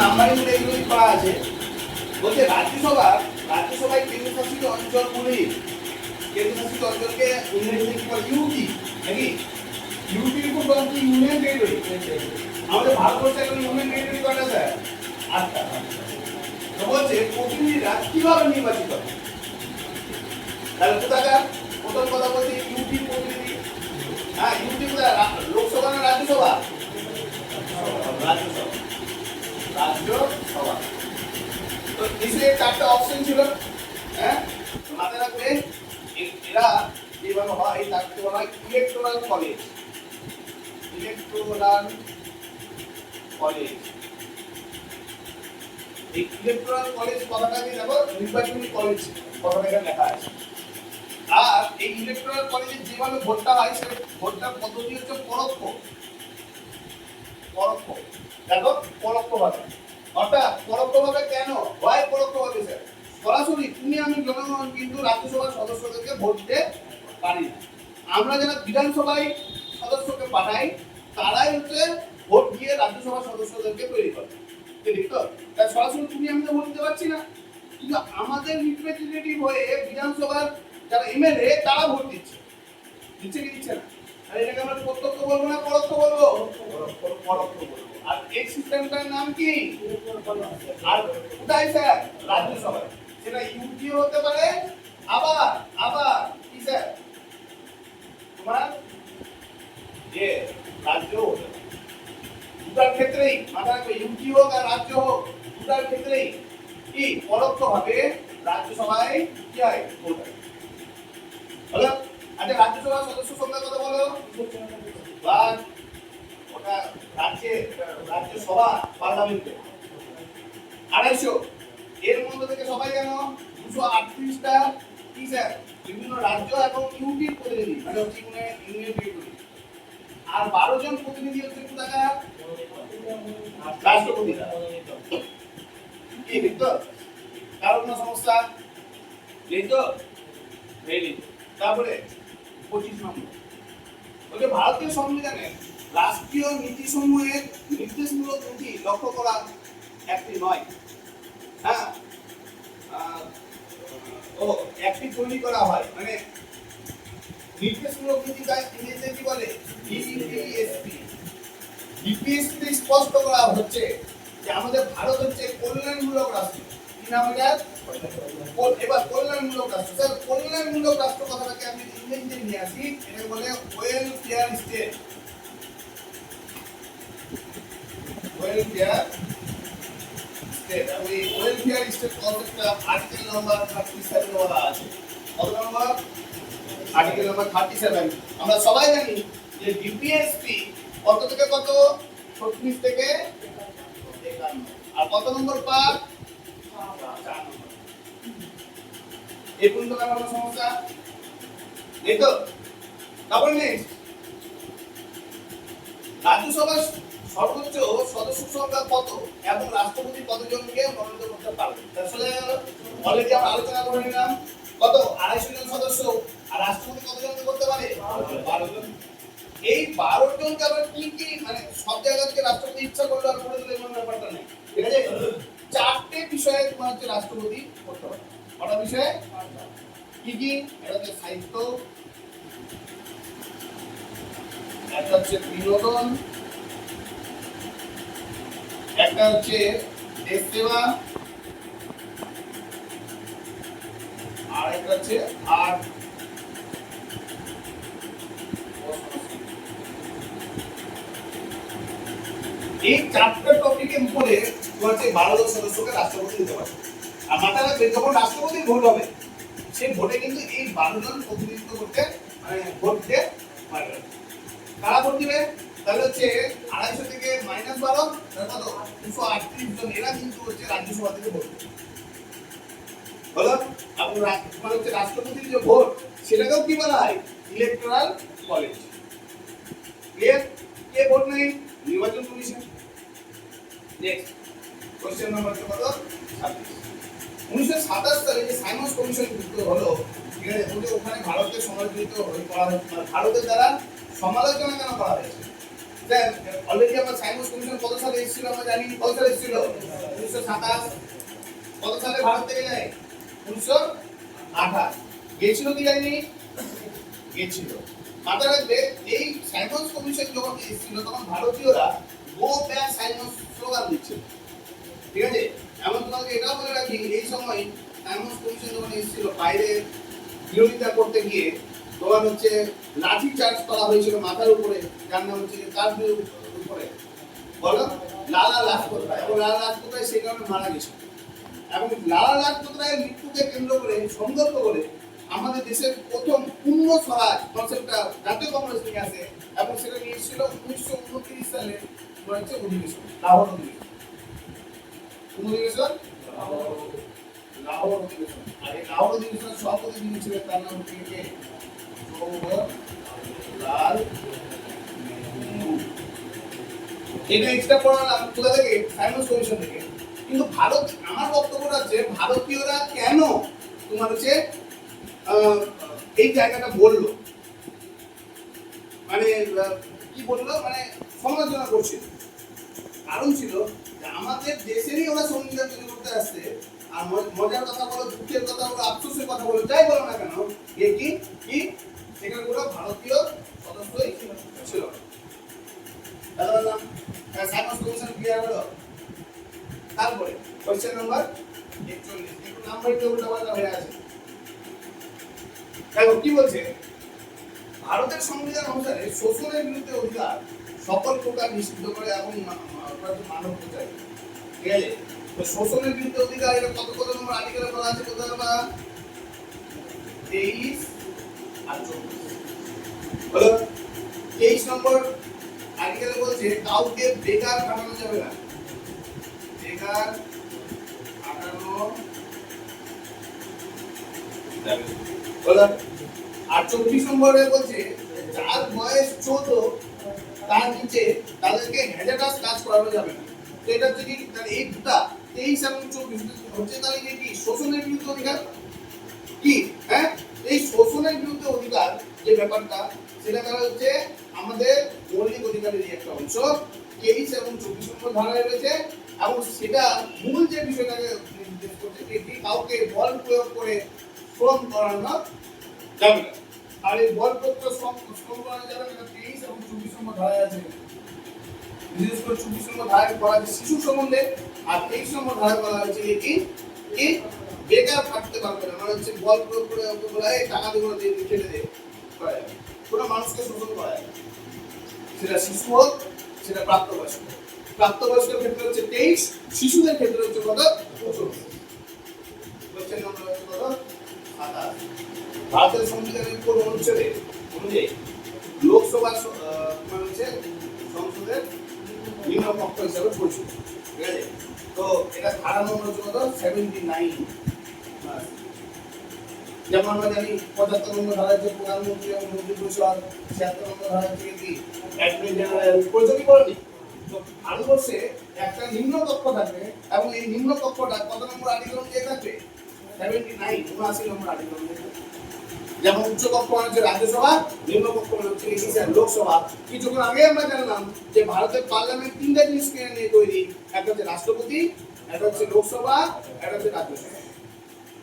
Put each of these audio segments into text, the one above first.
Numbering এগুলো করা আছে। বলছে রাজ্যসভায় কেন্দ্রশাসিত অঞ্চলগুলি, কেন্দ্রশাসিত অঞ্চলকে ইংরেজিতে কি বলে? ইউটি, নাকি? ইউটির উপর বলতে কি ইউনিয়ন টেরিটরি? আমাদের ভারতবর্ষে এখন ইউনিয়ন টেরিটরি কয়টা স্যার? 8টা। তো বলছে প্রতিনিধিরা কিভাবে নির্বাচিত হয়? তাহলে কোথাকার? প্রথম কথা বলছে ইউটি প্রতিনিধি। হ্যাঁ, ইউটি কোথায়? লোকসভা না রাজ্যসভা? রাজ্যসভা। রাজ্যসভা। তো নিচে 4টা অপশন ছিল। হ্যাঁ, মাথায় রাখবে এরা যেভাবে হয় তাকে বলা হয় ইলেকটোরাল কলেজ। Electoral college. এই ইলেকটোরাল কলেজ কথাটা কি দেখো, নির্বাচনী কলেজ কথাটা এখানে লেখা আছে। আর এই ইলেকটোরাল কলেজে যেভাবে ভোটটা হয় সেই ভোটটার পদ্ধতি হচ্ছে পরোক্ষ। পরোক্ষ দেখো, পরোক্ষভাবে। অর্থাৎ পরোক্ষভাবে কেন হয়? পরোক্ষভাবে স্যার সরাসরি তুমি আমি জনগণ কিন্তু রাজ্যসভার সদস্যদেরকে ভোট দিতে পারি না। আমরা যারা বিধানসভায় সদস্যকে পাঠাই তারাই হচ্ছে ভোট দিয়ে রাজ্যসভার সদস্যদেরকে তৈরি করে। ঠিক তো? তাই সরাসরি তুমি আমি তো ভোট দিতে পারছি না, কিন্তু আমাদের রিপ্রেজেন্টেটিভ হয়ে বিধানসভার যারা এমএলএ তারা ভোট দিচ্ছে। দিচ্ছে কি দিচ্ছে না? আর এটাকে আমরা প্রত্যক্ষ বলবো না পরোক্ষ বলবো? পরোক্ষ বলবো। আর এই সিস্টেমটার নাম কি? আর কোথায় স্যার? রাজ্যসভায়। সেটা ইউটিও হতে পারে, আবার আবার কি স্যার তোমার যে রাজ্য হতে পারে। দুটার ক্ষেত্রেই মাথায় রাখবে, ইউটি হোক আর রাজ্য হোক, দুটার ক্ষেত্রেই কি পরোক্ষভাবে রাজ্যসভায় কি হয়? ভোট হয়। হলো? আচ্ছা, রাজ্যসভার সদস্য সংখ্যা কত বলো? প্লাস ওটা রাজ্যসভা পার্লামেন্টে 250। এর মধ্যে থেকে সবাই জানো 238টা কি স্যার? বিভিন্ন রাজ্য এবং ইউটির প্রতিনিধি, মানে হচ্ছে ইউনিয়ন টেরিটরি। আর 12 জন প্রতিনিধি হচ্ছে কোথাকার? রাষ্ট্রপতি। কি ঠিক তো? কারণ কোনো সমস্যা নেই তো? নেই। তারপরে 25 নম্বর বলে ভারতীয় সংবিধানে রাষ্ট্রীয় নীতিসমূহের নির্দেশমূলক নীতি লক্ষ্য করা একটি নয়। হ্যাঁ, ও একটি তৈরি করা হয়, মানে নির্দেশমূলক নীতি কাজ ইংরেজিতে কি বলে? ডিপিএসপি। ডিপিএসপি স্পষ্ট করা হচ্ছে যে আমাদের ভারত হচ্ছে কল্যাণমূলক রাষ্ট্র। কি নাম এটা? এবার কল্যাণমূলক রাষ্ট্র। স্যার কল্যাণমূলক রাষ্ট্র কথাটাকে আমি ইংরেজিতে নিয়ে আসি, এটা বলে ওয়েলফেয়ার স্টেট। Welfare state. ওই ওয়েলফেয়ার স্টেট কনসেপ্টটা আর্টিকেল নাম্বার 37 বলা আছে। কত নম্বর? Article number 37। আমরা সবাই জানি যে ডিপিএসপি কত থেকে কত? 36 থেকে 51। আর কত নম্বর পার্ট? 4 নম্বর। এই পর্যন্ত কোনো সমস্যা নেই তো? তারপর নেক্সট, রাজ্যসভার সর্বোচ্চ সদস্য সংখ্যা কত এবং রাষ্ট্রপতি কতজনকে মনোনীত করতে পারবে? আসলে অলরেডি আমরা আলোচনা করে নিলাম। কত? 250 জন সদস্য। আর রাষ্ট্রপতি কতজনকে করতে পারে? 12 জন। এই 12 জনকে আবার কি কি, মানে সব জায়গা থেকে রাষ্ট্রপতি ইচ্ছা করলে আর করে দিলে এমন ব্যাপারটা নেই। ঠিক আছে? 4টে বিষয়ে তোমার হচ্ছে রাষ্ট্রপতি করতে পারে। কটা বিষয়ে? কি কি? এটা হচ্ছে সাহিত্য, একটা হচ্ছে বিনোদন, একটা হচ্ছে দেশ সেবা, আর একটা হচ্ছে আর্ট। এই 4টা টপিকের উপরে হচ্ছে 12 জন সদস্যকে রাষ্ট্রপতি দিতে পারে। আর মাথায় রাখবে যখন রাষ্ট্রপতির ভোট হবে সেই ভোটে কিন্তু এই 12 জন প্রতিনিধিত্ব করতে, মানে ভোট দিতে পারবে। কারা ভোট দিবে? তাহলে হচ্ছে 250 থেকে -12 কত? 238 জন। এরা কিন্তু হচ্ছে রাজ্যসভা থেকে ভোট দিবে। হলো? এবং মানে হচ্ছে রাষ্ট্রপতির যে ভোট সেটাকেও কি বলা হয়? Electoral college. ক্লিয়ার? কে ভোট নেই? নির্বাচন কমিশন। নেক্সট কোশ্চেন নাম্বার কত? 26। 1927 সালে যে সাইমন্স কমিশন যুক্ত হলো, ঠিক আছে, ওখানে ভারতের সমালোচিত করা হয়েছে, ভারতের দ্বারা সমালোচনা কেন করা হয়েছে? স্যার অলরেডি আমার সাইমন্স কমিশন কত সালে এসেছিল আমরা জানি, কত সালে এসেছিল? 1927। কত সালে ভারত থেকে যায়? 1928। গেছিল কি যায়নি? গেছিল। মাথায় রাখবে এই সাইমন্স কমিশন যখন এসেছিল তখন ভারতীয়রা গো ব্যাক সাইমন্স স্লোগান দিচ্ছিল, ঠিক আছে? এমন তোমাকে এটাও বলে রাখি, এই সময় সাইমন্স কমিশন যখন এসেছিল বাইরে বিরোধিতা করতে গিয়ে তোমার হচ্ছে লাঠি চার্জ করা হয়েছিল মাথার উপরে, যার নাম হচ্ছে তার উপরে বলো লালা লাজপত রায়, এবং লালা লাজপত রায় সেই কারণে মারা গেছিল। এবং লালা লাজপত রায়ের মৃত্যুকে কেন্দ্র করে সংকল্প করে আমাদের দেশের প্রথম পূর্ণ স্বরাজ কনসেপ্টটা জাতীয় কংগ্রেস থেকে আসে, এবং সেটা নিয়ে এসেছিল 1929 সালে হচ্ছে অধিবেশন, লাহোর অধিবেশন। কোন অধিবেশন? লাহোর অধিবেশন। আর এই লাহোর অধিবেশনের সভাপতি যিনি ছিলেন তার নাম হচ্ছে কে? জওহরলাল নেহরু। এটা এক্সট্রা পড়ালাম কোথা থেকে? সাইমন্স কমিশন থেকে। কিন্তু ভারত, আমার বক্তব্যটা হচ্ছে ভারতীয়রা কেন তোমার হচ্ছে এই জায়গাটা বললো, মানে কি বললো, মানে সমালোচনা করছিল। কারণ ছিল যে আমাদের দেশেরই ওরা সংবিধান তৈরি করতে আসছে, আর মজার কথা বলো, দুঃখের কথা বলো, আফসোসের কথা বলো, যাই বলো না কেন, এ কি কি সেখানে কোনো ভারতীয় সদস্যই ছিল না। বললাম সাইমন্স কমিশন ক্লিয়ার হলো। তারপরে কোশ্চেন নাম্বার 41, একটু নাম্বার টেবিলটা বলা হয়ে আছে। দেখো কি বলছে, ভারতের সংবিধান অনুসারে শোষণের বিরুদ্ধে অধিকার সকল প্রকার নিষিদ্ধ করে এবং মানব চাই, ঠিক আছে? তো শোষণের বিরুদ্ধে অধিকার এটা কত কত নম্বর আর্টিকেলে বলা আছে? কোথায় বা 23 আর 24 হলো। 23 নম্বর আর্টিকেলে বলছে কাউকে বেকার খাটানো যাবে না, বেকার খাটানো যাবে বলো। আর 24 নম্বরে বলছে যার বয়স 14 তার নিচে তাদেরকে হ্যাজার্ডাস কাজ করানো যাবে না। তো এটা যদি তাহলে এই দুটা 23 এবং 24 হচ্ছে, তাহলে কি শোষণের বিরুদ্ধে অধিকার কি? হ্যাঁ, এই শোষণের বিরুদ্ধে অধিকার যে ব্যাপারটা, সেটা তাহলে হচ্ছে আমাদের মৌলিক অধিকারেরই একটা অংশ। 23 এবং 24 নম্বর ধারায় রয়েছে, এবং সেটা মূল যে বিষয়টাকে নির্দেশ করছে যে কাউকে বল প্রয়োগ করে শ্রম করানো যাবে না। আর এই বল প্রয়োগ করে শ্রম করানো যাবে না 23 এবং 24 নম্বর ধারায় আছে। বিশেষ করে 24 নম্বর ধারায় বলা আছে শিশু সম্বন্ধে, আর 23 নম্বর ধারায় বলা হয়েছে কি কি বেকার থাকতে পারবে না, মানে হচ্ছে বল প্রয়োগ করে বলা এই টাকা দিয়ে খেটে দে করা যাবে, কোনো মানুষকে শোষণ করা যাবে, সেটা শিশু হোক সেটা প্রাপ্তবয়স্ক। প্রাপ্তবয়স্কের ক্ষেত্রে হচ্ছে 23, শিশুদের ক্ষেত্রে হচ্ছে কত? 24। কোশ্চেন নাম্বার হচ্ছে কত? 27। ভারতের সংবিধানের কোন অনুচ্ছেদে অনুযায়ী লোকসভা মানে হচ্ছে সংসদের নিম্নকক্ষ হিসাবে পরিচিত, ঠিক আছে? তো এটা ধারা নম্বর হচ্ছে কত? 79। যেমন আমরা জানি 75 নম্বর ধারা হচ্ছে প্রধানমন্ত্রী এবং মন্ত্রী পরিষদ, 76 নম্বর ধারা হচ্ছে কি অ্যাটর্নি জেনারেল, পরিচিত করেনি? তো ভারতবর্ষে একটা নিম্নকক্ষ থাকবে, এবং এই নিম্নকক্ষটা কত নম্বর আর্টিকেল অনুযায়ী থাকবে? 79, 79 নম্বর আর্টিকেল অনুযায়ী। যেমন উচ্চ কক্ষ মানে হচ্ছে রাজ্যসভা, নিম্ন কক্ষ মানে হচ্ছে লোকসভা। কিছুক্ষণ আগে আমরা জানলাম যে ভারতের পার্লামেন্ট তিনটা জিনিসকে নিয়ে তৈরি, একটা হচ্ছে রাষ্ট্রপতি, একটা হচ্ছে লোকসভা, একটা হচ্ছে রাজ্যসভা,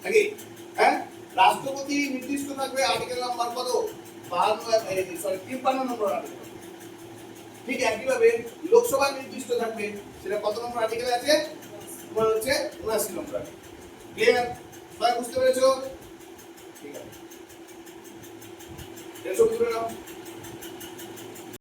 নাকি? হ্যাঁ, রাষ্ট্রপতি নির্দিষ্ট থাকবে আর্টিকেল নাম্বার কত? 53 নম্বর আর্টিকেল। ঠিক একইভাবে লোকসভা নির্দিষ্ট থাকবে, সেটা কত নম্বর আর্টিকেলে আছে? তোমার হচ্ছে 79 নম্বর আর্টিকেল। ক্লিয়ার? সবাই বুঝতে পেরেছো? ঠিক আছে, এসব করে নাও।